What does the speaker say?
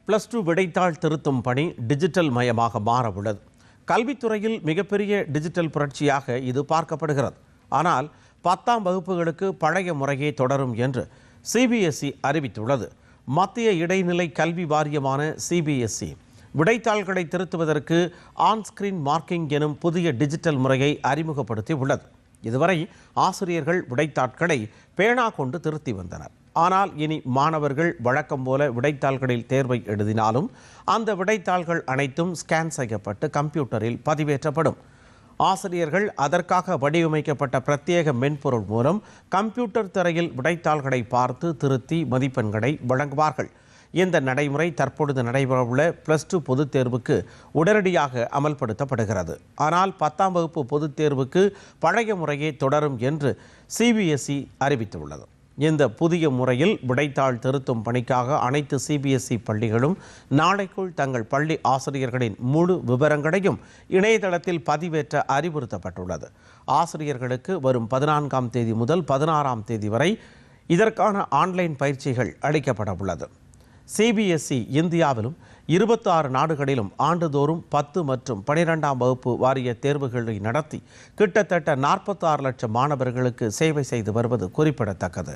+2 விடைத்தாள் திருத்தும் பணி டிஜிட்டல் மயமாக மாற உள்ளது. கல்வித்துறையில் மிகப்பெரிய டிஜிட்டல் புரட்சியாக இது பார்க்கப்படுகிறது. ஆனால் 10ஆம் வகுப்புகளுக்கு பழைய முறையே தொடரும் என்று சிபிஎஸ்இ அறிவித்துள்ளது. மத்திய இடைநிலை கல்வி வாரியமான சிபிஎஸ்இ விடைத்தாள்களை திருத்துவதற்கு ஆன்ஸ்கிரீன் மார்க்கிங் எனும் புதிய டிஜிட்டல் முறையை அறிமுகப்படுத்தி உள்ளது. இதுவரை ஆசிரியர்கள் விடைத்தாட்களை பேனா கொண்டு திருத்தி வந்தனர். ஆனால் இனி மாணவர்கள் வழக்கம் போல விடைத்தாள்களில் தேர்வை எழுதினாலும் அந்த விடைத்தாள்கள் அனைத்தும் ஸ்கேன் செய்யப்பட்டு கம்ப்யூட்டரில் பதிவேற்றப்படும். ஆசிரியர்கள் அதற்காக வடிவமைக்கப்பட்ட பிரத்யேக மென்பொருள் மூலம் கம்ப்யூட்டர் திரையில் விடைத்தாள்களை பார்த்து திருத்தி மதிப்பெண்களை வழங்குவார்கள். இந்த நடைமுறை தற்பொழுது நடைபெறவுள்ள +2 பொதுத் தேர்வுக்கு உடனடியாக அமல்படுத்தப்படுகிறது. ஆனால் 10ஆம் வகுப்பு பொதுத் தேர்வுக்கு பழைய முறையே தொடரும் என்று சிபிஎஸ்இ அறிவித்துள்ளது. இந்த புதிய முறையில் விடைத்தாள் திருத்தும் பணிக்காக அனைத்து சிபிஎஸ்இ பள்ளிகளும் நாளைக்குள் தங்கள் பள்ளி ஆசிரியர்களின் முழு விவரங்களையும் இணையதளத்தில் பதிவேற்ற அறிவுறுத்தப்பட்டுள்ளது. ஆசிரியர்களுக்கு வரும் 14ஆம் தேதி முதல் 16ஆம் தேதி வரை இதற்கான ஆன்லைன் பயிற்சிகள் அளிக்கப்பட உள்ளது. சிபிஎஸ்இ இந்தியாவிலும் 26 நாடுகளிலும் ஆண்டுதோறும் 10 மற்றும் 12ஆம் வகுப்பு வாரிய தேர்வுகளை நடத்தி கிட்டத்தட்ட 46 லட்சம் மாணவர்களுக்கு சேவை செய்து வருவது குறிப்பிடத்தக்கது.